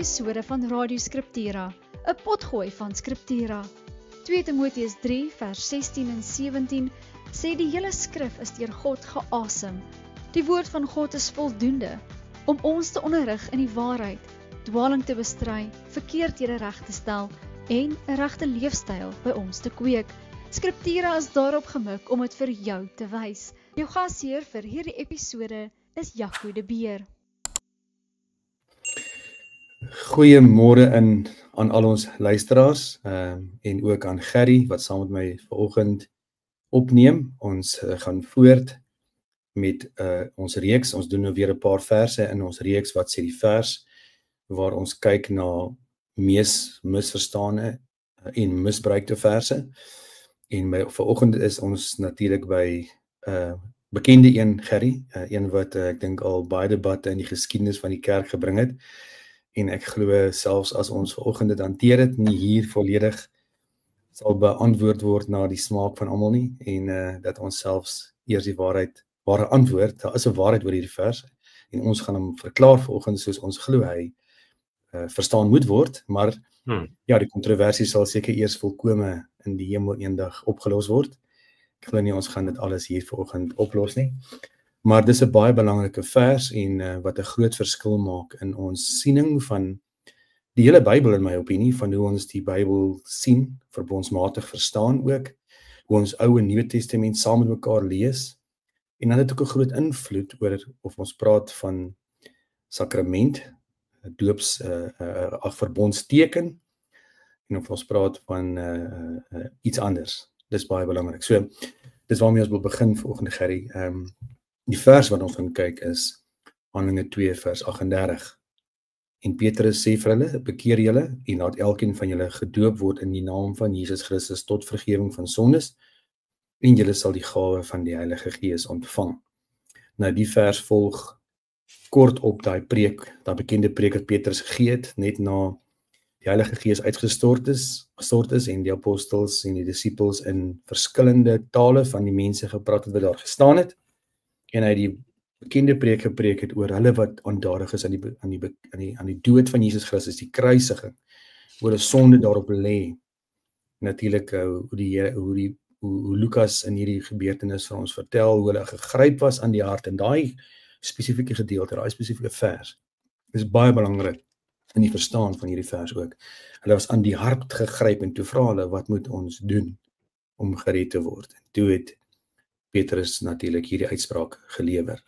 episode van Radio Scriptura, 'n potgooi van Scriptura. 2 Timoteus 3 vers 16 en 17 sê die hele skrif is deur God geasem. Die woord van God is voldoende om ons te onderrig in die waarheid, dwaling te bestry, verkeerdhede reg te stel en 'n regte leefstyl by ons te kweek. Scriptura is daarop gemik om dit vir jou te wys. Jou gasheer vir hierdie episode is Jaco de Beer. Goeiemôre aan al ons luisteraars en ook aan Gerry wat saam met my vanoggend opneem. Ons gaan voort met ons reeks. Ons doen nou weer 'n paar verse in ons reeks wat sê die vers waar ons kyk na mees misverstane en misbruikte verse. En vanoggend is ons natuurlik by bekende een, Gerry, een wat ek dink al baie debatte in die geskiedenis van die kerk gebring het. En ek glo selfs as ons vanoggend dit hanteer het, nie hier volledig sal beantwoord word na die smaak van almal nie, en dat ons selfs eers die ware antwoord, daar is 'n waarheid oor hierdie vers, en ons gaan hom verklaar vanoggend soos ons glo hy verstaan moet word, maar ja, die kontroversie sal seker eers volkome in die hemel eendag opgelos word. Ek glo nie ons gaan dit alles hier vanoggend oplos nie. Maar dis 'n baie belangrike vers en wat 'n groot verskil maak in ons siening van die hele Bybel in my opinie, van hoe ons die Bybel sien, verbondsmatig verstaan ook, hoe ons Ou en Nuwe Testament saam met mekaar lees, en dan het ook 'n groot invloed oor of ons praat van sakrament, doops, verbondsteken, en of ons praat van iets anders. Dis baie belangrik. So, dis waarmee ons wil begin vanoggend, Gerry. Die vers wat ons gaan kyk is Handelinge 2 vers 38. En Petrus sê vir hulle, bekeer julle en laat elkeen van julle gedoop word in die naam van Jesus Christus tot vergifnis van sondes, en julle sal die gawe van die Heilige Gees ontvang. Nou die vers volg kort op daai bekende preek wat Petrus gegee het, net na die Heilige Gees uitgestort is en die apostels en die disippels in verskillende tale van die mense gepraat het wat daar gestaan het, en hy die bekende preek gepreek het oor hulle wat aandadig is aan die dood van Jesus Christus, die kruisiging, oor 'n sonde daarop lê. Natuurlik hoe Lukas in hierdie gebeurtenis vir ons vertel, hoe hulle gegryp was aan die hart, en daai spesifieke gedeelte, daai spesifieke vers, is baie belangrik in die verstaan van hierdie vers ook. Hulle was aan die hart gegryp, en toe vra hulle, wat moet ons doen om gered te word? En toe het Petrus natuurlik hierdie uitspraak gelewer.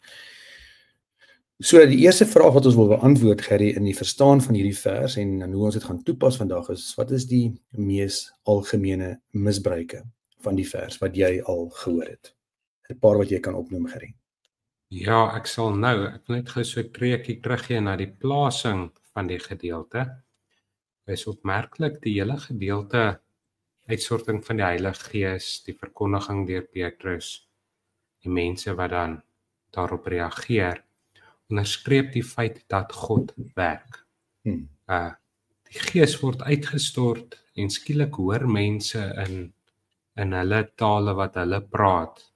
So die eerste vraag wat ons wil beantwoord, Gerry, in die verstaan van hierdie vers en hoe ons dit gaan toepas vandag is, wat is die mees algemene misbruike van die vers wat jy al gehoor het? 'n paar wat jy kan opnoem, Gerry. Ja, ek sal nou, ek wil net gou so 'n treukie teruggee na die plasing van die gedeelte. Dit is opmerklik, die hele gedeelte, uitsorting van die Heilige Gees, die verkondiging deur Petrus, die mense wat dan daarop reageer, onderstreep die feit dat God werk. Die Gees word uitgestort en skielik hoor mense in hulle tale wat hulle praat,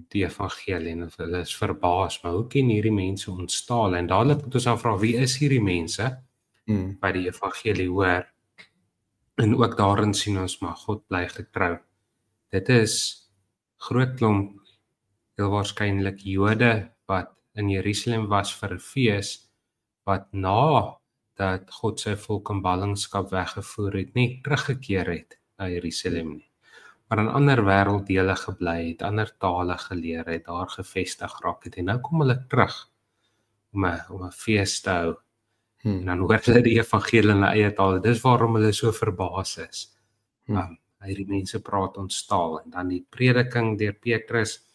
die evangelie, en hulle is verbaas, maar hoe ken hierdie mense ons tale? En dadelik moet ons dan vra, wie is hierdie mense by die evangelie hoor? En ook daarin sien ons, maar God bly getrou. Dit is groot klomp, heel waarskynlik Jode wat in Jerusalem was vir 'n fees, wat na dat God sy volk in ballingskap weggevoer het, nie teruggekeer het na Jerusalem nie, maar in ander wêrelddele gebly het, ander tale geleer het, daar gevestig geraak het, en nou kom hulle terug om 'n fees te hou. En dan hoor hulle die evangelie in hulle eie taal. Dis waarom hulle so verbaas is. Hierdie mense praat ons taal, en dan die prediking deur Petrus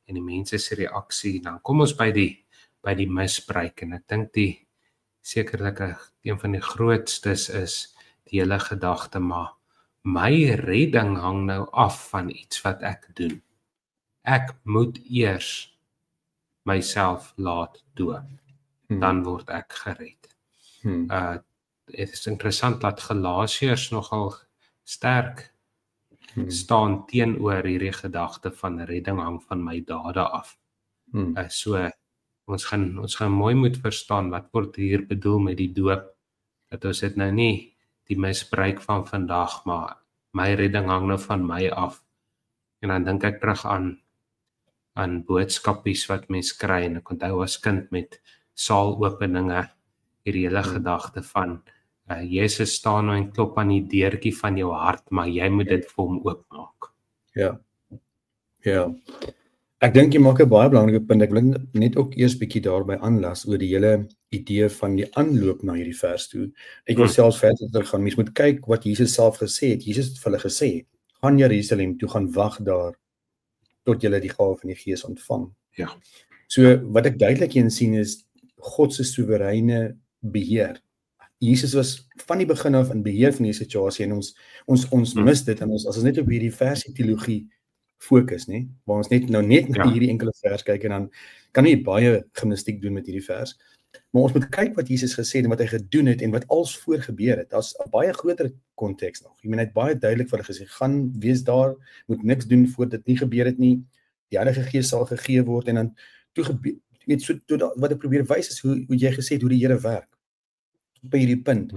en die mense se reaksie, dan kom ons by die misbruik, en ek dink sekerlik een van die grootstes is die hele gedagte, maar my redding hang nou af van iets wat ek doen. Ek moet eers myself laat doop, dan word ek gered. Het is interessant dat Galasiërs nogal sterk staan teenoor hierdie gedagte van redding hang van my dade af. So ons gaan mooi moet verstaan wat word hier bedoel met die doop Dat ons dit nou nie die misbruik van vandag, maar my redding hang nou van my af. En dan dink ek terug aan boodskapies wat mens kry, en ek onthou as kind met saalopeninge, hierdie hele gedagte van, Jesus staan nou en klop aan die deurtjie van jou hart, maar jy moet dit vir hom oopmaak. Ja. Ek dink jy maak 'n baie belangrike punt. Ek wil net ook eers bietjie daarby aanlas oor die hele idee van die aanloop na hierdie vers toe. Ek wil selfs verder gaan. Mens moet kyk wat Jesus self gesê het. Jesus het vir hulle gesê, gaan Jerusalem toe, gaan wag daar tot julle die gawe van die Gees ontvang. Ja. So wat ek duidelik hier sien is God se soewereine beheer. Jesus was van die begin af in beheer van die situasie en ons mis dit en as ons net op hierdie versie teologie fokus, né? Waar ons net na hierdie enkele vers kyk en dan kan nie baie gimnastiek doen met hierdie vers. Maar ons moet kyk wat Jesus gesê het en wat hy gedoen het en wat als voor gebeur het. Daar's 'n baie groter konteks nog. Hy het baie duidelik vir hulle gesê, gaan wees daar, moet niks doen voor dit nie gebeur het nie. Die Heilige Gees sal gegee word en dan toe gebeur, weet so wat ek probeer wys is hoe jy gesê het hoe die Here werk. By hierdie punt.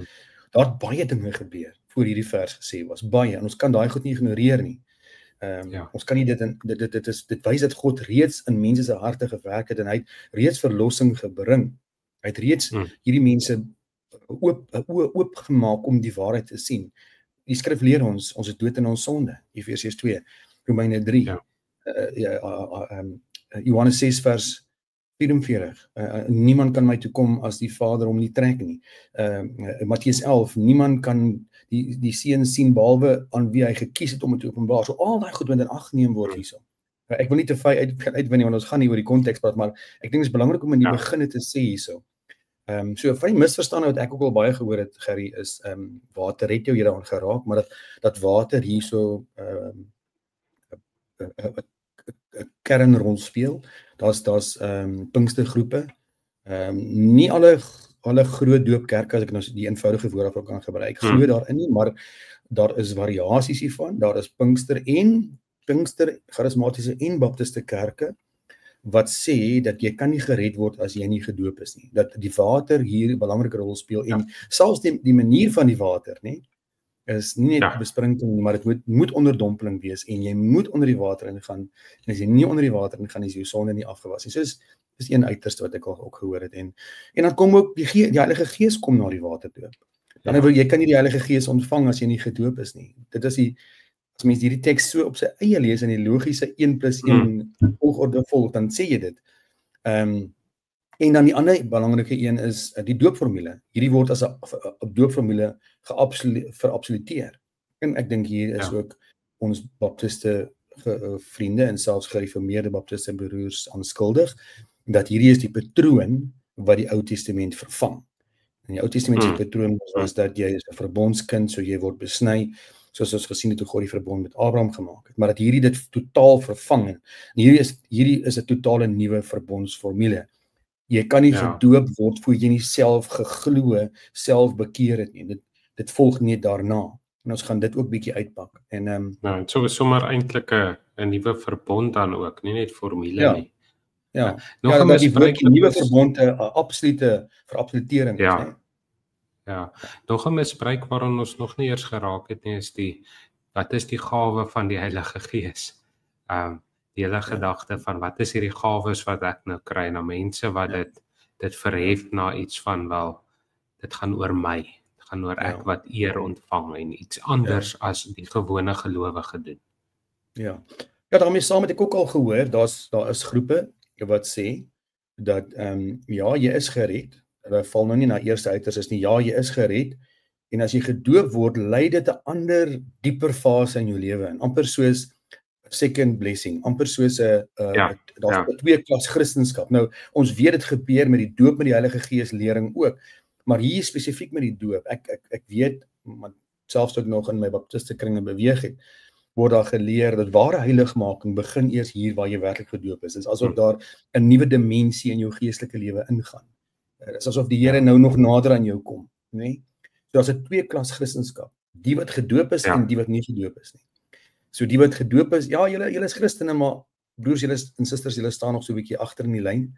Daar het baie dinge gebeur voor hierdie vers gesê was, baie en ons kan daai goed nie ignoreer nie. Ons kan nie dit wys dat God reeds in mense se harte gewerk het en hy het reeds verlossing gebring. Hy het reeds hierdie mense oopgemaak om die waarheid te sien. Die skrif leer ons is dood in ons sonde. Efesiërs 2, Romeine 3. Johannes 6 vers 44. Niemand kan my toe kom as die Vader hom nie trek nie. Matteus 11, niemand kan die Seun sien behalwe aan wie hy gekies het om dit te openbaar. So al daai goed moet in ag geneem word hierso. Ek wil nie te ver uitwin nie want ons gaan nie oor die konteks praat, maar ek dink dit is belangrik om in die begin te sê hierso. So van die misverstande wat ek ook al baie gehoor het, Gerry, is water het jou hier aan geraak, maar dat water hierso 'n kernrol speel. Daar's Pinkstergroepe. Nie alle groot doopkerke, as ek nou die eenvoudige woord ook kan gebruik, glo daarin nie, maar daar is variasies hiervan. Daar is Pinkster, charismatiese en baptiste kerke wat sê dat jy kan nie gered word as jy nie gedoop is nie. Dat die water hier 'n belangrike rol speel en selfs die manier van die water, né? Is nie net besprinkel nie, maar dit moet onderdompeling wees en jy moet onder die water ingaan en as jy nie onder die water ingaan is jou sonde nie afgewas nie. So is een uiterste wat ek al ook gehoor het en dan kom ook die Heilige Gees kom na die waterdoop. Dan jy kan nie die Heilige Gees ontvang as jy nie gedoop is nie. Dit is as mens hierdie teks so op sy eie lees in die logiese 1+1 volgorde volg, dan sê jy dit. En dan die ander belangrike een is die doopformule. Hierdie word as 'n doopformule verabsoluteer. En ek dink hier is ook ons baptiste vriende en selfs gereformeerde baptiste broers aanskuldig, dat hierdie is die patroon wat die Ou Testament vervang. In die Ou Testament se patroon was dat jy is 'n verbondskind, so jy word besny, soos ons gesien het hoe God die verbond met Abraham gemaak het, maar dat hierdie dit totaal vervang en hierdie is 'n totale nuwe verbondsformule. Jy kan nie gedoop word voor jy nie self geglo, self bekeer het nie. Dit volg net daarna. En ons gaan dit ook bietjie uitpak. En so is sommer eintlik 'n nuwe verbond dan ook, nie net formule nie. Nog 'n nuwe verbond, 'n absolute verabsolutering is, né? Nog 'n misbruik waaraan ons nog nie eers geraak het nie, is wat is die gawe van die Heilige Gees? Die hele gedagte van wat is hierdie gawes wat ek nou kry na mense wat dit verhef na iets van wel, dit gaan oor my, dit gaan oor ek wat eer ontvang en iets anders as die gewone gelowige doen. Daarmee saam het ek ook al gehoor, daar is groepe wat sê dat jy is gered. Hulle val nou nie na eerste uiters nie, jy is gered en as jy gedoop word, lei dit 'n ander dieper fase in jou lewe in, amper soos second blessing, amper soos 'n twee klas Christendom. Nou ons weet dit gebeur met die doop met die Heilige Gees lering ook, maar hier spesifiek met die doop, ek weet, want selfs ook nog in my baptiste kringe beweeg het, word daar geleer dat ware heiligmaking begin eers hier waar jy werklik gedoop is. Dit is asof daar 'n nuwe dimensie in jou geestelike lewe ingaan. Dit is asof die Here nou nog nader aan jou kom, né? So as 'n twee klas Christendom, die wat gedoop is en die wat nie gedoop is nie. So die wat gedoop is, julle is Christene, maar broers, julle en susters, julle staan nog so 'n bietjie agter in die lyn,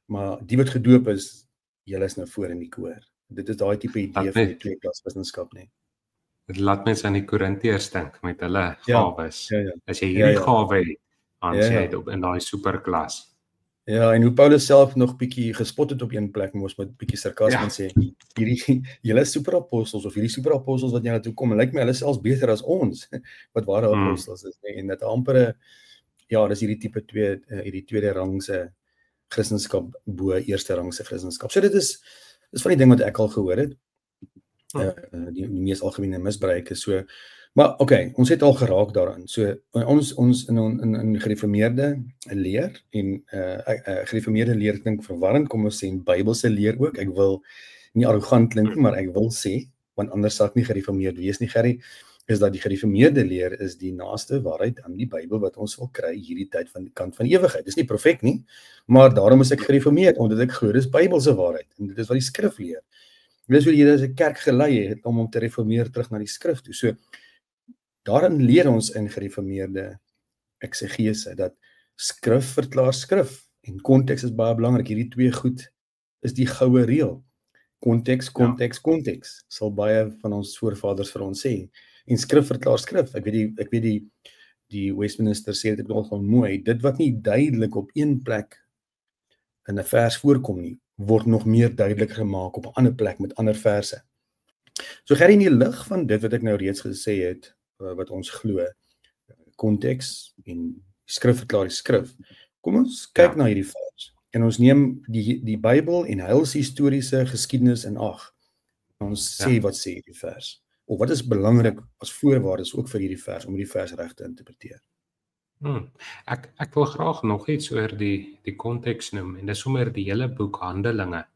maar die wat gedoop is, julle is nou voor in die koor. Dit is daai tipe idee van die twee-klas Christendom, nee. Dit laat mense aan die Korintiërs dink met hulle gawes. Ja. As jy hierdie gawe het, dan sê jy dit op in daai superklas. Ja, en hoe Paulus self nog bietjie gespot het op een plek, moes met bietjie sarkasme sê, julle superapostels of hierdie superapostels wat jy na toe kom, lyk my hulle selfs beter as ons, wat ware apostels is, nee, en dit amper, dis hierdie tipe hierdie tweede rangse Christendom bo eerste rangse Christendom. So dit is van die ding wat ek al gehoor het, die mees algemene misbruik is so, maar ons het al geraak daaraan, so ons in gereformeerde leer, en gereformeerde leer klink verwarrend, kom ons sê in Bybelse leer ook, ek wil nie arrogant klink, maar ek wil sê, want anders sal ek nie gereformeerd wees nie, Gerrie, is dat die gereformeerde leer is die naaste waarheid aan die Bybel wat ons wil kry hierdie tyd van die kant van ewigheid. Dis nie perfek nie, maar daarom is ek gereformeerd, omdat ek glo dis Bybelse waarheid, en dit is wat die skrif leer. Dis hoe jy as 'n kerk gelei het om te reformeer terug na die skrif toe. So daarin leer ons in gereformeerde eksegese dat skrif verklaar skrif en konteks is baie belangrik. Hierdie twee goed is die goue reël. Konteks sal baie van ons voorvaders vir ons sê. En skrif verklaar skrif. Ek weet die Westminster sê dit nogal mooi. Dit wat nie duidelik op een plek in 'n vers voorkom nie, word nog meer duidelik gemaak op 'n ander plek met ander verse. So Gerrie, in die lig van dit wat ek nou reeds gesê het, wat ons glo, konteks en skrif verklaar die skrif. Kom ons kyk na hierdie vers. En ons neem die Bybel en heilshistoriese geskiedenis in ag. Ons sê wat sê hierdie vers. Of wat is belangrik as voorwaardes ook vir hierdie vers om hierdie vers reg te interpreteer. Ek wil graag nog iets oor die konteks noem, en dis sommer die hele boek Handelinge.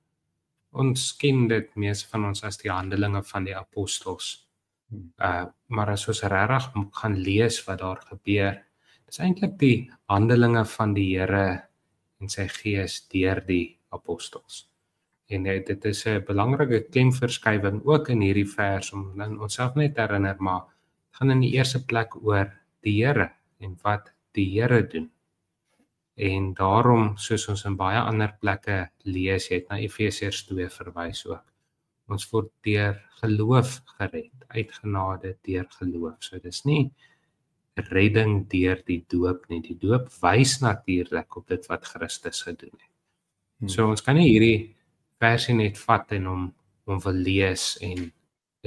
Ons ken dit meeste van ons as die Handelinge van die apostels. Maar as ons regtig gaan lees wat daar gebeur, dis eintlik die handelinge van die Here en sy Gees deur die apostels. En dit is 'n belangrike klemverskywing ook in hierdie vers om onsself net te herinner, maar het gaan in die eerste plek oor die Here en wat die Here doen. En daarom, soos ons in baie ander plekke lees, het na Efesiërs 2 verwys ook. Ons word deur geloof gered, uit genade deur geloof. So dis nie redding deur die doop nie. Die doop wys natuurlik op dit wat Christus gedoen het. So ons kan nie hierdie versie net vat en hom wil lees en 'n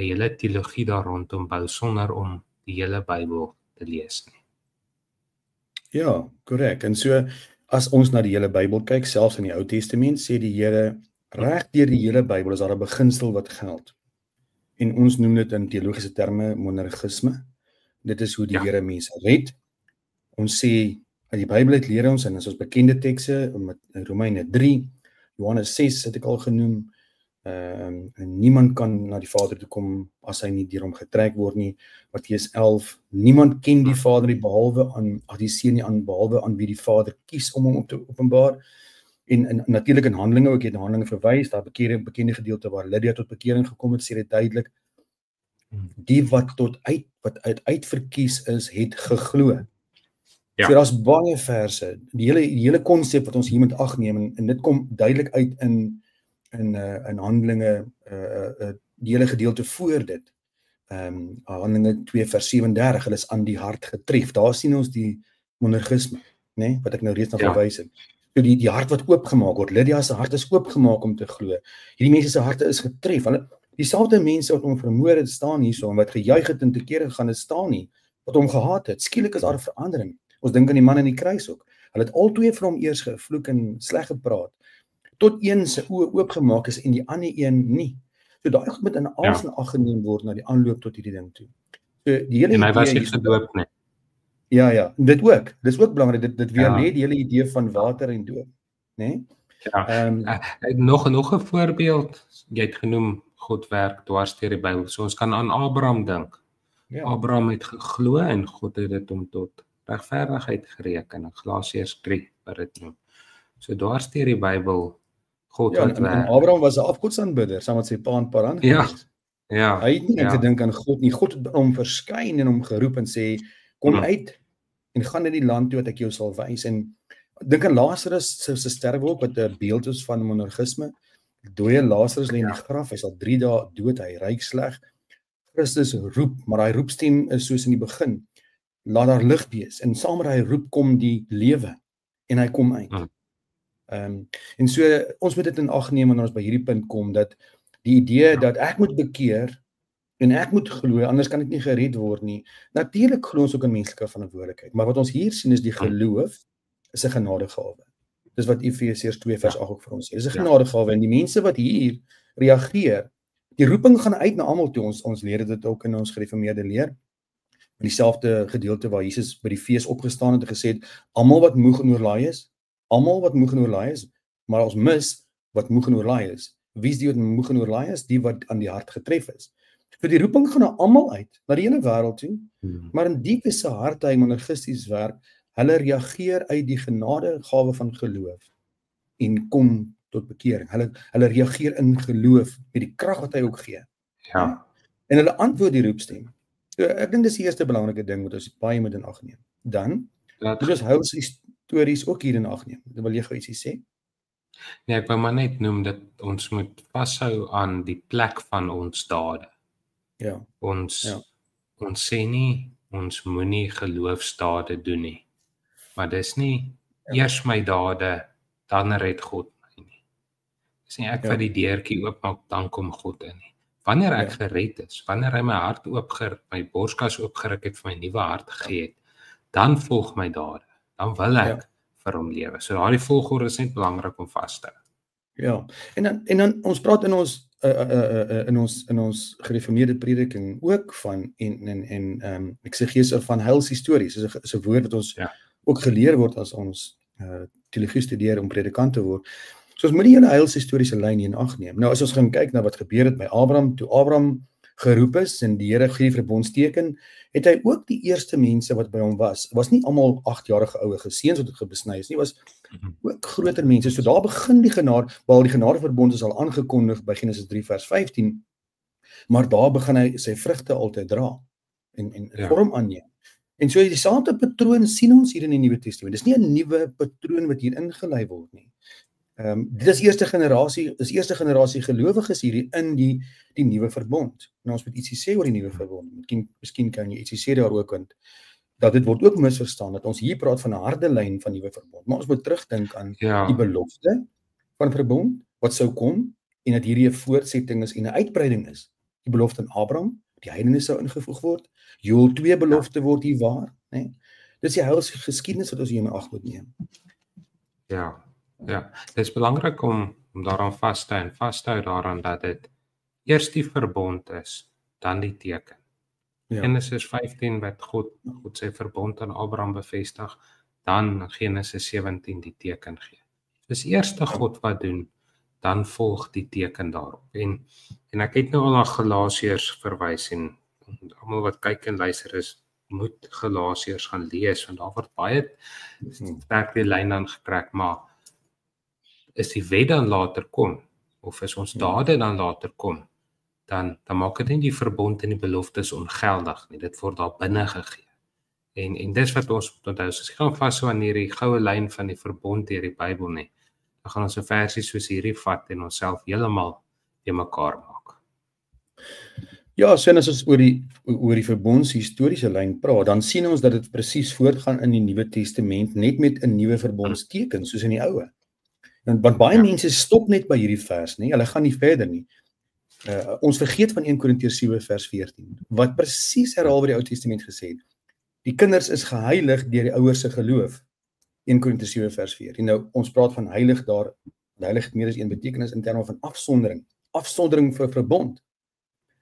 hele teologie daar rondom bou sonder om die hele Bybel te lees nie. Ja, korrek. En so as ons na die hele Bybel kyk, selfs in die Ou Testament, sê die Here reg deur die hele Bybel is daar 'n beginsel wat geld. En ons noem dit in teologiese terme monergisme. Dit is hoe die Here mense red. Ons sê uit die Bybel het leer ons, en as ons bekende tekste met Romeine 3, Johannes 6 het ek al genoem, en niemand kan na die Vader toe kom as hy nie deur hom getrek word nie. Matteus 11, niemand ken die Vader nie die Seun nie behalwe aan wie die Vader kies om hom op te openbaar. En natuurlik in Handelinge, ek het na Handelinge verwys, daar bekende gedeelte waar Lydia tot bekering gekom het, sê dit duidelik. Die wat uit verkies is, het geglo. So daar's baie verse, die hele konsep wat ons hier moet ag neem, en dit kom duidelik uit in Handelinge, die hele gedeelte voor dit. Handelinge 2 vers 37, hulle is aan die hart getref. Daar sien ons die monergisme, né, wat ek nou reeds na verwys het. So die hart wat oopgemaak word, Lydia se hart is oopgemaak om te glo. Hierdie mense se harte is getref. Hulle dieselfde mense wat hom vermoor het staan hierso, en wat gejuig het en te kere gegaan het staan nie, wat hom gehaat het. Skielik is daar 'n verandering. Ons dink aan die man in die kruis ook. Hulle het albei vir hom eers gevloek en sleg gepraat, tot een se oë oopgemaak is en die ander een nie. So daai goed moet in alles in ag geneem word na die aanloop tot hierdie ding toe. So die hele en hy was nie gedoop nie. Ja, dit ook. Dis ook belangrik. Dit weer lê die hele idee van water en doop, né? Nog 'n voorbeeld. Jy het genoem God werk dwars deur die Bybel. So ons kan aan Abraham dink. Abraham het geglo en God het dit hom tot regverdigheid gereken. Galasiërs 3 wat dit noem. So dwars deur die Bybel, God wat werk. En Abraham was 'n afgodsaanbidder, saam met sy pa en parant. Hy het nie gedink aan God nie. God het hom verskyn en hom geroep en sê, kom uit en gaan na die land toe wat ek jou sal wys. En dink aan Lazarus se sterwe ook, wat 'n beeld is van monergisme. dooie Lazarus lê in die graf, hy's al 3 dae dood, hy ruik sleg. Christus roep, maar daai roepstem is soos in die begin. Laat daar lig wees, en saam met hy roep kom die lewe, en hy kom uit. En so, ons moet dit in ag neem wanneer ons by hierdie punt kom, dat die idee dat ek moet bekeer, en ek moet glo, anders kan ek nie gered word nie. Natuurlik glo ons ook in menslike verantwoordelikheid, maar wat ons hier sien is die geloof is 'n genadegawe. Dis wat Efesiërs 2 vers 8 ook vir ons sê. Dis 'n genadegawe, en die mense wat hier reageer, die roeping gaan uit na almal toe. Ons leer dit ook in ons gereformeerde leer. In dieselfde gedeelte waar Jesus by die fees opgestaan het en gesê het, almal wat moeg en oorlaai is, maar ons mis wat moeg en oorlaai is. Wie is die wat moeg en oorlaai is? Die wat aan die hart getref is. So die roeping gaan na almal uit, na die hele wêreld toe, maar in diep is se harte hy monergisties werk, hulle reageer uit die genadegawe van geloof en kom tot bekering. Hulle reageer in geloof met die krag wat hy ook gee. Ja. En hulle antwoord die roepstem. So, ek dink dis die eerste belangrike ding wat ons baie moet in ag neem. Dan, moet ons heilsstories ook hier in ag neem. Wil jy gou ietsie sê? Nee, ek wou maar net noem dat ons moet vashou aan die plek van ons dade. Ja. Ons sê nie, ons moenie geloofsdade doen nie. Maar dis nie eers my dade, dan red God my nie. Dis nie ek wat die deurtjie oopmaak, dan kom God in nie. Wanneer ek gered is, wanneer hy my hart my borskas oopgeruk het vir my nuwe hart gegee het, dan volg my dade. Dan wil ek vir hom lewe. So daardie volgorde is net belangrik om vas te hou. Ja, en dan ons praat in ons gereformeerde prediking ook van eksegese van heilsstories. Is 'n woord wat ons ook geleer word as ons teologie studeer om predikant te word. So ons moet die hele heilshistoriese lyn in ag neem. Nou as ons gaan kyk na wat gebeur het by Abraham, toe Abraham geroep is en die Here gee verbondsteken, het hy ook die eerste mense wat by hom was nie almal 8-jarige oue geseuns wat het besny is nie, was ook groter mense. So daar begin die genade, waar die genadeverbond is al aangekondig by Genesis 3 vers 15, maar daar begin hy sy vrugte altyd dra en vorm aanneem. En so dieselfde patroon sien ons hier in die Nuwe Testament. Dis nie 'n nuwe patroon wat hier ingelei word nie. Dit is eerste generasie gelowiges hier in die nuwe verbond. Nou ons moet ietsie sê oor die nuwe verbond. Miskien kan jy ietsie sê daar ook, want dat dit word ook misverstaan dat ons hier praat van 'n harde lyn van nuwe verbond. Maar ons moet terugdink aan die belofte van verbond wat sou kom en dat hierdie 'n voortsetting is en 'n uitbreiding is. Die belofte aan Abraham, die heidene sou ingevoeg word. Joël 2 belofte word hier waar, né? Dis die heilige geskiedenis wat ons hier in ag moet neem. Ja, dit is belangrik om daaraan vas te hou daaraan dat dit eers die verbond is, dan die teken. Genesis 15 wat God sy verbond aan Abraham bevestig, dan Genesis 17 die teken gee. Dis eerste God wat doen, dan volg die teken daarop. En ek het nou al na Galasiërs verwys en almal wat kyk en luister moet Galasiërs gaan lees, want daar word baie sterk die lyn aan getrek, maar is die wet dan later kom, of is ons dade dan later kom, dan maak dit nie die verbond en die beloftes ongeldig nie, dit word daar binne gegee. En dis wat ons moet onthou, as ons gaan vashou aan hierdie goue lyn van die verbond deur die Bybel nie, dan gaan ons 'n versie soos hierdie vat en onsself heeltemal te mekaar maak. Ja, so as ons oor die verbondshistoriese lyn praat, dan sien ons dat dit presies voortgaan in die Nuwe Testament net met 'n nuwe verbondsteken soos in die Ou. Want baie mense stop net by hierdie vers, nie? Hulle gaan nie verder nie. Ons vergeet van 1 Korintiërs 7 vers 14, wat presies herhaal wat die Ou Testament gesê het. Die kinders is geheilig deur die ouers se geloof. 1 Korintiërs 7 vers 14. Nou, ons praat van heilig daar, heilig het meer as een betekenis in terme van afsondering vir verbond.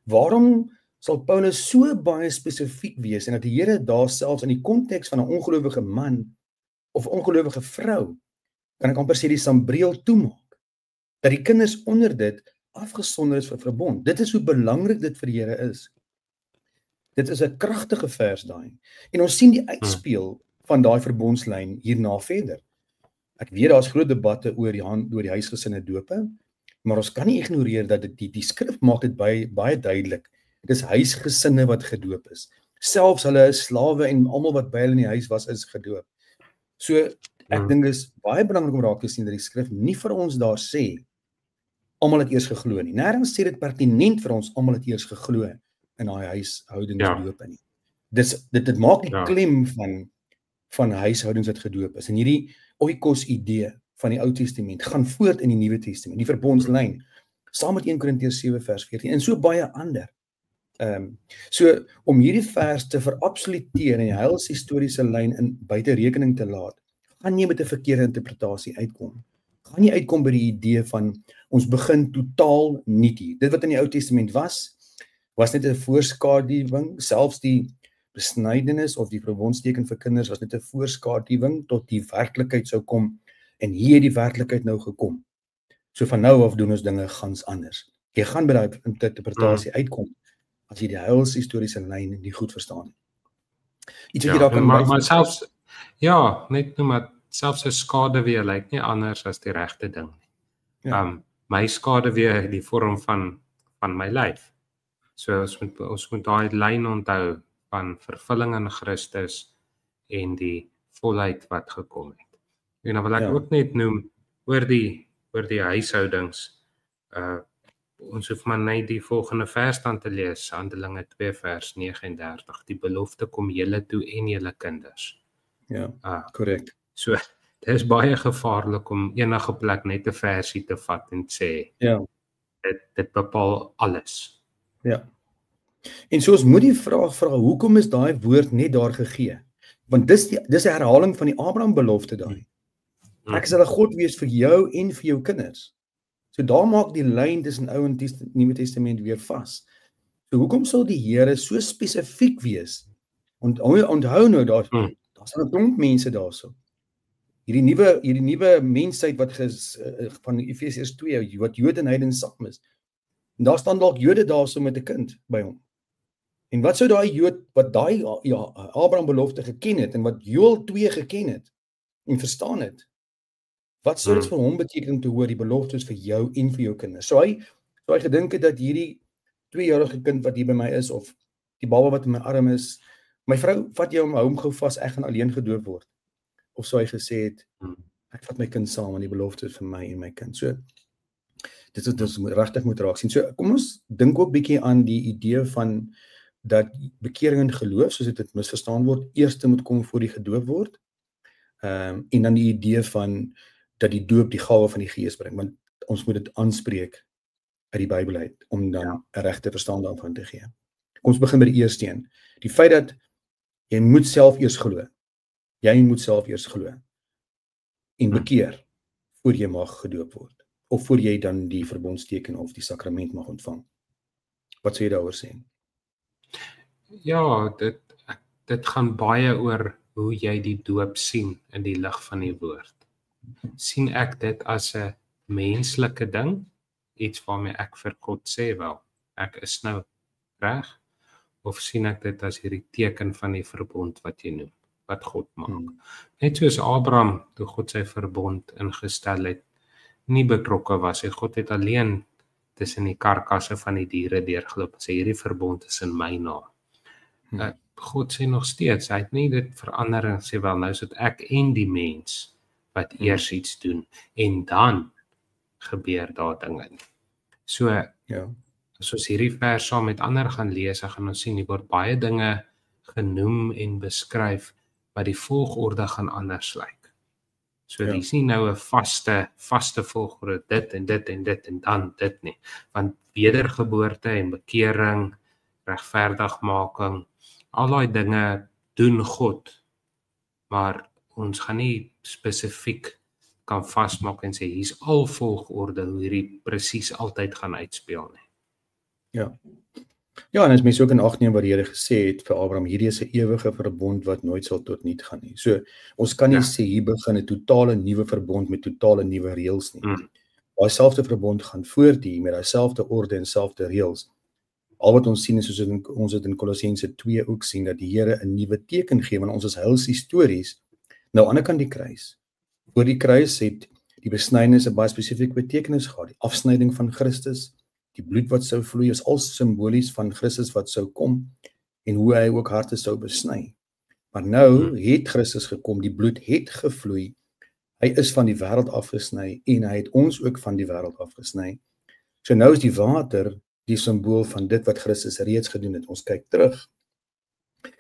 Waarom sal Paulus so baie spesifiek wees en dat die Here daar selfs in die konteks van 'n ongelowige man of ongelowige vrou, kan ek amper sê die sambreel toemaak, dat die kinders onder dit afgesonder is vir verbond. Dit is hoe belangrik dit vir die Here is. Dit is 'n kragtige vers daai. En ons sien die uitspeel van daai verbondslyn hierna verder. Ek weet daar's groot debatte oor die huisgesinne dope, maar ons kan nie ignoreer dat die skrif maak dit baie duidelik. Dis huisgesinne wat gedoop is. Selfs hulle is slawe en almal wat by hulle in die huis was is gedoop. So ek dink dis baie belangrik om raak te sien dat die skrif nie vir ons daar sê almal het eers geglo nie. Nêrens sê dit pertinent vir ons almal het eers geglo in daai huishoudingsdoop nie. Dit maak die klem van huishoudings wat gedoop is. En hierdie oikos idee van die Ou Testament gaan voort in die Nuwe Testament, die verbondslyn, saam met 1 Korintiërs 7 vers 14 en so baie ander. So om hierdie vers te verabsoluteer en die heilshistoriese lyn in buite rekening te laat, gaan jy met 'n verkeerde interpretasie uitkom. Gaan jy uitkom by die idee van ons begin totaal nuut hier. Dit wat in die Ou Testament was net 'n voorskaduwing, selfs die besnydenis of die verbondsteken vir kinders was net 'n voorskaduwing tot die werklikheid sou kom, en hier het die werklikheid nou gekom. So van nou af doen ons dinge gans anders. Jy gaan by daai interpretasie uitkom, as jy die heilshistoriese lyn nie goed verstaan nie. Iets wat jy daar kan maar selfs, net nou maar, selfs 'n skaduwee lyk nie anders as die regte ding nie. My skaduwee het die vorm van my lyf. So ons moet daai lyn onthou van vervulling in Christus en die volheid wat gekom het. En dan wil ek ook net noem oor die huishoudings. Ons hoef maar net die volgende vers dan te lees, Handelinge 2 vers 39. Die belofte kom julle toe en julle kinders. Ja, korrek. So dit is baie gevaarlik om enige plek net 'n versie te vat en sê, dit bepaal alles. Ja. En so ons moet die vraag vra, hoekom is daai woord net daar gegee? Want dis 'n herhaling van die Abraham belofte daai. Ek sal 'n God wees vir jou en vir jou kinders. So daar maak die lyn tussen Ou en Nuwe Testament weer vas. So hoekom sal die Here so spesifiek wees? Onthou nou daar's 'n klomp mense daarso. Hierdie nuwe mensheid wat van Efesiërs 2 wat Jode en heidens saam is. En daar staan dalk Jode daarso met 'n kind by hom. En wat sou daai Jood wat daai Abraham belofte geken het en wat Joël 2 geken het en verstaan het? Wat sou dit vir hom beteken om te hoor die beloftes vir jou en vir jou kinders? So hy gedink het dat hierdie 2-jarige kind wat hier by my is, of die baba wat in my arm is, my vrou vat jou hou hom gou vas, ek gaan alleen gedoop word. Of sou hy gesê het, ek vat my kind saam aan die beloftes vir my en my kind. So dit is regtig moet raak sien. So kom ons dink ook bietjie aan die idee van dat bekering en geloof, soos dit misverstaan word, eerste moet kom voor die gedoop word. En dan die idee van dat die doop die gawe van die Gees bring, want ons moet dit aanspreek uit die Bybel uit, om dan 'n regte verstaan daarvan te gee. Kom ons begin by die eerste een. Die feit dat jy moet self eers glo. Jy moet self eers glo en bekeer voor jy mag gedoop word, of voor jy dan die verbondsteken of die sakrament mag ontvang. Wat sê jy daaroor sê? Ja, dit gaan baie oor hoe jy die doop sien in die lig van die woord. Sien ek dit as 'n menslike ding, iets waarmee ek vir God sê, wel, ek is nou reg, of sien ek dit as hierdie teken van die verbond wat jy noem, wat God maak. Net soos Abraham, toe God sy verbond ingestel het, nie betrokke was, God het alleen tussen die karkasse van die diere deurgeloop, sê hierdie verbond is in my naam. God sê nog steeds, hy het nie dit verander en sê, wel, nou is dit ek en die mens wat eers iets doen, en dan gebeur daar dinge. So, as ons hierdie vers saam met ander gaan lees, gaan ons sien, hier word baie dinge genoem en beskryf, wat die volgorde gaan anders lyk. So, die is nie nou 'n vaste volgorde, dit en dit en dit en dan dit nie, want wedergeboorte en bekering, regverdigmaking, al die dinge doen God, maar ons gaan nie spesifiek kan vasmaak en sê, hier is al volgorde, hoe hierdie presies altyd gaan uitspeel nie. Ja, en as mens ook in ag neem wat die Here gesê het vir Abraham, hierdie is 'n ewige verbond wat nooit sal tot niet gaan nie. So, ons kan nie sê, hier begin 'n totale nuwe verbond met totale nuwe reëls nie. Daai selfde verbond gaan voort hier met daai selfde orde en selfde reëls. Al wat ons sien is, soos ons dit in Kolossense 2 ook sien, dat die Here 'n nuwe teken gee, want ons is heilshistories. Nou, aan die ander kant die kruis. Voor die kruis het die besnydenis 'n baie spesifieke betekenis gehad. Die afsnyding van Christus, die bloed wat sou vloei, is al simbolies van Christus wat sou kom, en hoe hy ook harte sou besny. Maar nou het Christus gekom, die bloed het gevloei, hy is van die wêreld afgesny, en hy het ons ook van die wêreld afgesny, So nou is die water die simbool van dit wat Christus reeds gedoen het. Ons kyk terug.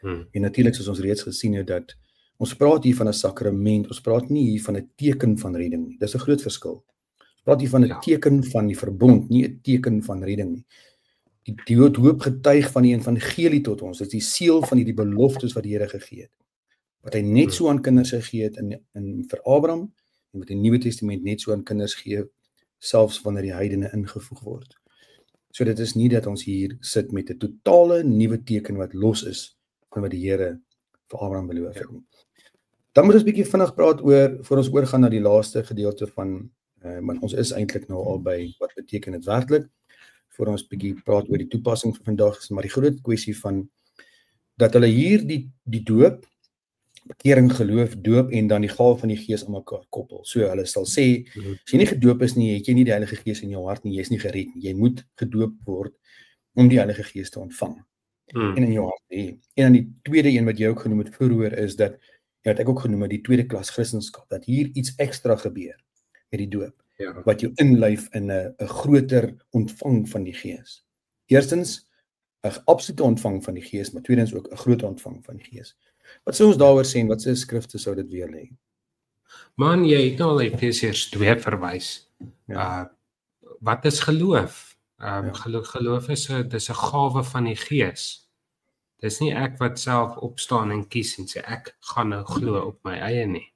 En natuurlik soos ons reeds gesien het dat ons praat hier van 'n sakrament, ons praat nie hier van 'n teken van redding nie. Dis 'n groot verskil. Ons praat hier van 'n teken van die verbond, nie 'n teken van redding nie. Die doop getuig van die evangelie tot ons. Dit is die seël van hierdie beloftes wat die Here gegee het. Wat hy net so aan kinders gegee het in vir Abraham en wat die Nuwe Testament net so aan kinders gee, selfs wanneer die heidene ingevoeg word. So dit is nie dat ons hier sit met 'n totale nuwe teken wat los is van wat die Here vir Abraham beloof het nie. Dan moet ons bietjie vinnig praat voor ons oorgaan na die laaste gedeelte van want ons is eintlik nou al by wat beteken dit werklik. Voor ons bietjie praat oor die toepassing van vandag is maar die groot kwessie van dat hulle hier die doop, bekering, geloof, doop en dan die gawe van die Gees aan mekaar koppel. So hulle sal sê, as jy nie gedoop is nie, het jy nie die Heilige Gees in jou hart nie, jy is nie gered nie. Jy moet gedoop word om die Heilige Gees te ontvang. En in jou hart hê. En dan die tweede een wat jy ook genoem het vroeër is dat, het ek ook genoem het, die tweede klas Christendom, dat hier iets ekstra gebeur met die doop, wat jou inlyf in 'n groter ontvang van die Gees. Eerstens, 'n absolute ontvang van die Gees, maar tweedens ook 'n groot ontvang van die Gees. Wat sou ons daaroor sê en wat se skrifte sou dit weer lê? Man, jy het al Efesiërs 2 verwys. Wat is geloof? Geloof is dis 'n gawe van die Gees. Dis nie ek wat self opstaan en kies en sê ek gaan nou glo op my eie nie.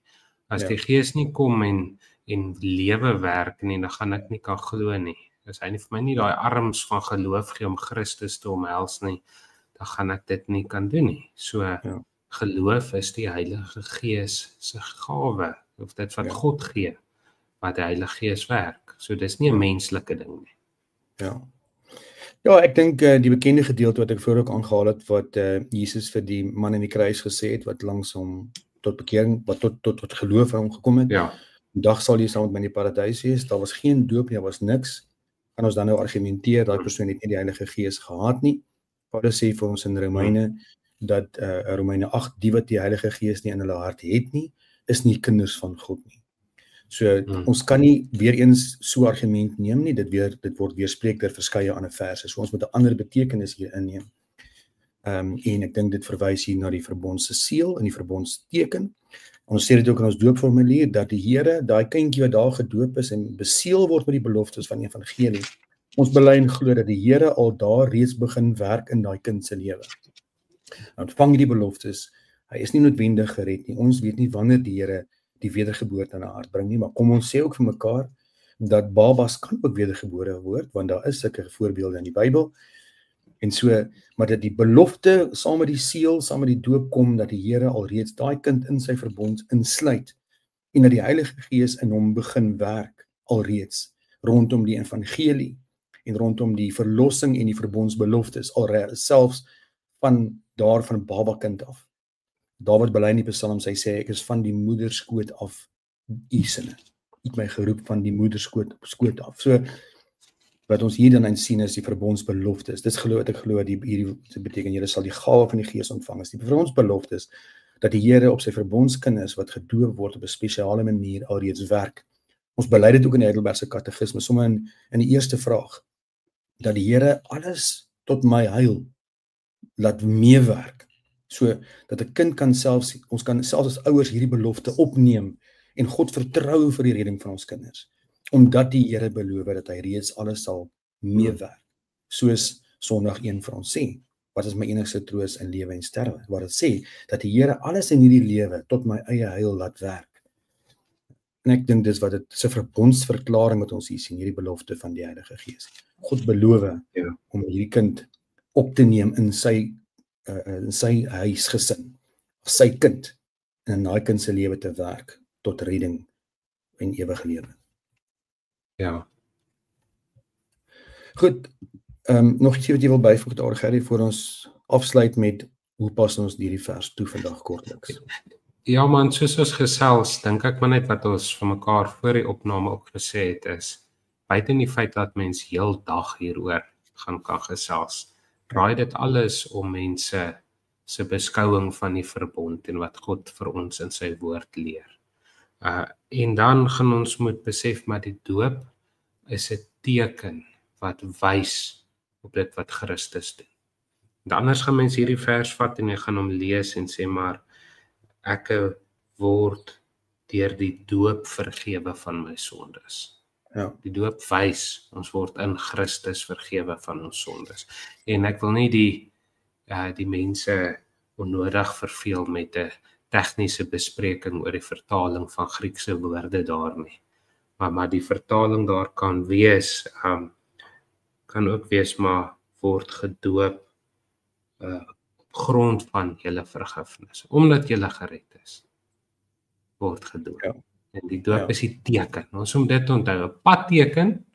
As die Gees nie kom en lewe werk nie, dan gaan ek nie kan glo nie. As hy nie vir my nie daai arms van geloof gee om Christus te omhels nie, dan gaan ek dit nie kan doen nie. So geloof is die Heilige Gees se gawe, of dit wat God gee, wat die Heilige Gees werk. So dis nie 'n menslike ding nie. Ja, ek dink die bekende gedeelte wat ek vroeër ook aangehaal het, wat Jesus vir die man in die kruis gesê het, wat langs hom tot bekering, wat tot geloof aan hom gekom het. Dag sal jy saam met my in die paradys wees. Daar was geen doop nie, daar was niks. Kan ons dan nou argumenteer, daai persoon het nie die Heilige Gees gehad nie. Paulus sê vir ons in Romeine, dat Romeine 8, die wat die Heilige Gees nie in hulle hart het nie, is nie kinders van God nie. So, ons kan nie weer eens so argument neem nie, dit word weerspreek deur verskeie ander verse, so ons moet 'n ander betekenis hier inneem. En ek dink dit verwys hier na die verbondse seël en die verbondsteken. Ons sê dit ook in ons doopformulier, dat die Here, daai kindjie wat daar gedoop is en beseël word met die beloftes van die evangelie, ons bely en glo dat die Here al daar reeds begin werk in daai kind se lewe. Ontvang die beloftes, hy is nie noodwendig gered nie, ons weet nie wanneer die Here die wedergeboorte in 'n hart bring nie, maar kom ons sê ook vir mekaar, dat babas kan ook wedergebore word, want daar is sulke voorbeelde in die Bybel, en so, maar dat die belofte saam met die seël, saam met die doop kom, dat die Here alreeds daai kind in sy verbond insluit, en dat die Heilige Gees in hom begin werk, alreeds, rondom die evangelie, en rondom die verlossing en die verbondsbeloftes, selfs van daar van babakind af. Dawid bely in die Psalms, hy sê, ek is van die moederskoot af u sinne. U het my geroep van die moederskoot af. So, wat ons hier dan sien is die verbondsbeloftes. Dis ek glo hierdie beteken, julle sal die gawe van die Gees ontvang. Is die verbondsbeloftes, dat die Here op sy verbondskinders wat gedoop word op 'n spesiale manier alreeds werk. Ons bely dit ook in die Heidelbergse Katekisme, sommer in die eerste vraag, dat die Here alles tot my heil laat meewerk. So, dat 'n kind kan ons kan selfs as ouers hierdie belofte opneem en God vertrou vir die redding van ons kinders. Omdat die Here beloof dat hy reeds alles sal meewerk. Soos Sondag 1 vir ons sê, wat is my enigste troos in lewe en sterwe, waar dit sê, dat die Here alles in hierdie lewe tot my eie heil laat werk. En ek dink dis wat dit is 'n verbondsverklaring wat ons hier sien, hierdie belofte van die Heilige Gees. God beloof om hierdie kind op te neem in sy huisgesin, sy kind, en in daai kind se lewe te werk, tot redding en ewige lewe. Goed, nog iets wat jy wil byvoeg daar, Gerrie, voor ons afsluit met, hoe pas ons hierdie vers toe vandag kortliks? Ja man, soos ons gesels, dink ek maar net wat ons vir mekaar voor die opname ook gesê het is, buiten die feit dat mens heel dag hieroor kan gesels, draai dit alles om mense se beskouing van die verbond en wat God vir ons in sy woord leer. En dan gaan ons moet besef, maar die doop is 'n teken wat wys op dit wat Christus doen. En anders gaan mens hierdie vers vat en jy gaan hom lees en sê maar, ek word deur die doop vergewe van my sondes. Ja. Die doop wys, ons word in Christus vergewe van ons sondes. En ek wil nie die mense onnodig verveel met 'n tegniese bespreking oor die vertaling van Griekse woorde daar nie. Maar die vertaling daar kan wees, kan ook wees maar word gedoop op grond van julle vergifnis, omdat julle gered is, word gedoop. Ja. En die doop is die teken. Ons moet dit onthou. 'n Padteken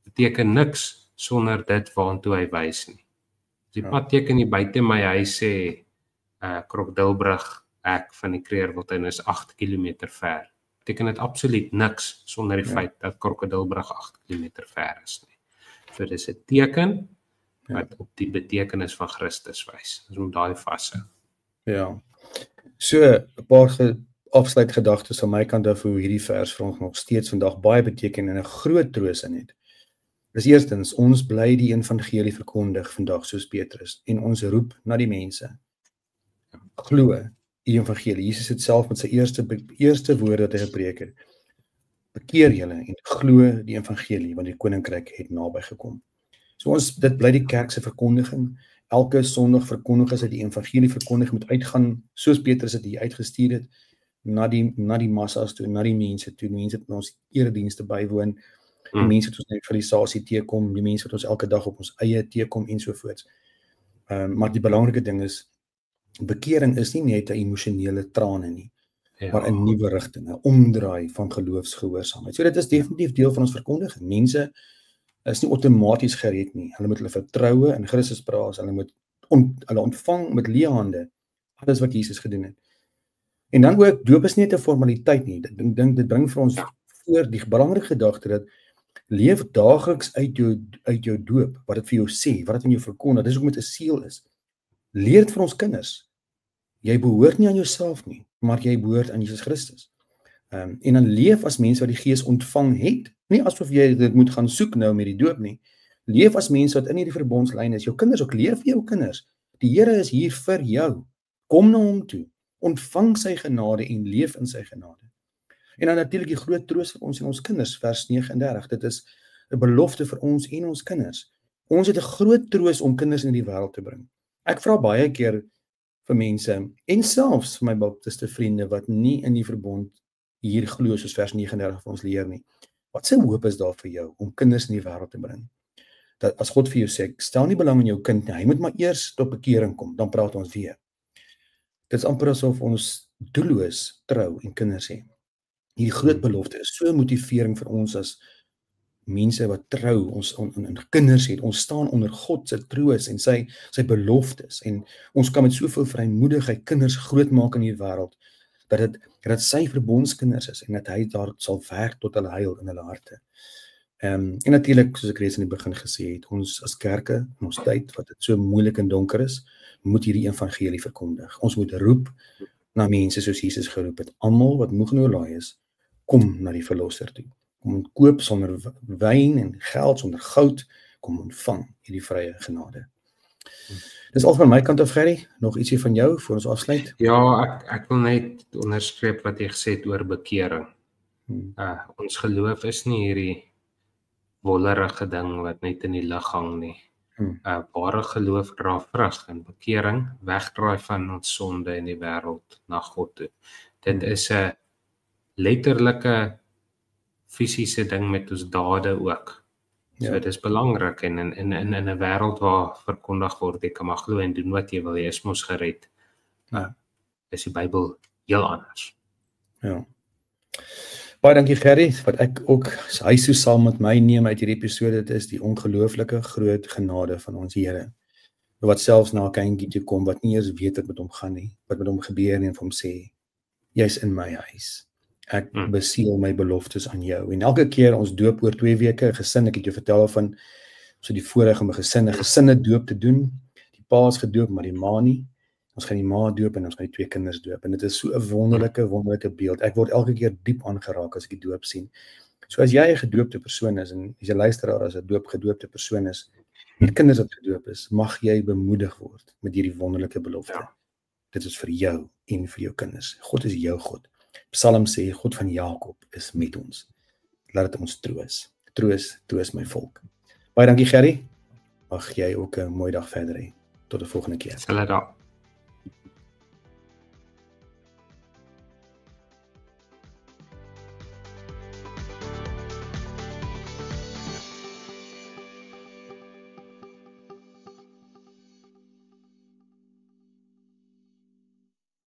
beteken niks sonder dit waantoe hy wys nie. Die padteken hier buite my huis sê Krokodilbrug ek van die Kreerwoudtuin is 8 km ver. Beteken dit absoluut niks sonder die feit dat Krokodilbrug 8 km ver is nie. So dis 'n teken wat op die betekenis van Christus wys. Ons moet daai vashou. Ja. So 'n paar afsluitgedagtes van my kant af hoe hierdie vers vir ons nog steeds vandag baie beteken en 'n groot troos in het. Dis eerstens, ons bly die evangelie verkondig vandag soos Petrus en ons roep na die mense. Glo die evangelie. Jesus het self met sy eerste woorde wat hy gepreek het. Bekeer julle en glo die evangelie want die koninkryk het naby gekom. So dit bly die kerk se verkondiging. Elke Sondag verkondig as hy die evangelie verkondig moet uitgaan soos Petrus dit hier uitgestuur het na die massas toe, na die mense toe, mense wat ons eredienste bywoon, die mense wat ons na evangelisasie teekom, die mense wat ons elke dag op ons eie teekom ensovoorts. Maar die belangrike ding is, bekering is nie net 'n emosionele trane nie, maar 'n nuwe rigting, 'n omdraai van geloofsgehoorsaamheid. So dit is definitief deel van ons verkondiging. Mense is nie outomaties gered nie. Hulle moet hulle vertroue in Christus plaas, hulle ontvang met leë hande alles wat Jesus gedoen het. En dan ook, doop is nie 'n formaliteit nie. Dit bring vir ons voor die belangrike gedagte dat leef daagliks uit jou doop, wat dit vir jou sê, wat dit in jou verkondig, dis ook met 'n seël is. Leer dit vir ons kinders. Jy behoort nie aan jouself nie, maar jy behoort aan Jesus Christus. En dan leef as mense wat die Gees ontvang het, nie asof jy dit moet gaan soek nou met die doop nie. Leef as mense wat in hierdie verbondslyn is. Jou kinders ook, leer vir jou kinders. Die Here is hier vir jou. Kom na hom toe. Ontvang sy genade en leef in sy genade. En dan natuurlik die groot troos vir ons en ons kinders, vers 39. Dit is 'n belofte vir ons en ons kinders. Ons het 'n groot troos om kinders in die wêreld te bring. Ek vra baie keer vir mense, en selfs vir my baptiste vriende wat nie in die verbond hier glo soos vers 39 vir ons leer nie. Wat se hoop is daar vir jou om kinders in die wêreld te bring? Dat as God vir jou sê, stel nie belang in jou kind nie, hy moet maar eers tot bekering kom, dan praat ons weer. Dit is amper asof ons doelloos trou en kinders het. Hierdie groot belofte is so 'n motivering vir ons as mense wat trou, ons kinders het, ons staan onder God se troos en sy beloftes en ons kan met soveel vrymoedigheid kinders grootmaak in hierdie wêreld dat dit sy verbondskinders is en dat hy daar sal werk tot hulle heil in hulle harte. En natuurlik, soos ek reeds in die begin gesê het, ons as kerke in ons tyd wat dit so moeilik en donker is, moet hierdie evangelie verkondig. Ons moet roep na mense soos Jesus geroep het. Almal wat moeg en oorlaai is, kom na die verlosser toe. Kom koop sonder wyn en geld, sonder goud, kom ontvang hierdie vrye genade. Dis al van my kant af, Gerry. Nog ietsie van jou voor ons afsluit? Ja, ek wil net onderstreep wat jy gesê het oor bekering. Ons geloof is nie hierdie wollerige ding wat net in die lug hang nie. Ware geloof dra vrug en bekering wegdraai van ons sonde in die wêreld na God toe. Dit is 'n letterlike fisiese ding met ons dade ook. So dit is belangrik en in 'n wêreld waar verkondig word jy kan maar glo en doen wat jy wil, jy is mos gered. Is die Bybel heel anders. Ja. Baie dankie Gerry, wat ek ook hy so saam met my neem uit hierdie episode, dit is die ongelooflike groot genade van ons Here. Wat selfs na 'n kindjie toe kom wat nie eers weet wat met hom gaan nie, wat met hom gebeur nie en vir hom sê, jy's in my huis. Ek besiel my beloftes aan jou. En elke keer ons doop oor 2 weke, 'n gesin, ek het jou vertel van so die voorreg om 'n gesinne doop te doen. Die pa is gedoop, maar die ma nie. Ons gaan die ma doop en ons gaan die 2 kinders doop. En dit is so 'n wonderlike beeld. Ek word elke keer diep aangeraak as ek die doop sien. So as jy 'n gedoopte persoon is en as jy luisteraar as 'n gedoopte persoon is, met kinders wat gedoop is, mag jy bemoedig word met hierdie wonderlike belofte. Ja. Dit is vir jou en vir jou kinders. God is jou God. Psalm sê, God van Jakob is met ons. Laat dit ons troos. Troos my volk. Baie dankie Gerry. Mag jy ook 'n mooi dag verder hê. Tot 'n volgende keer. Hulle daar.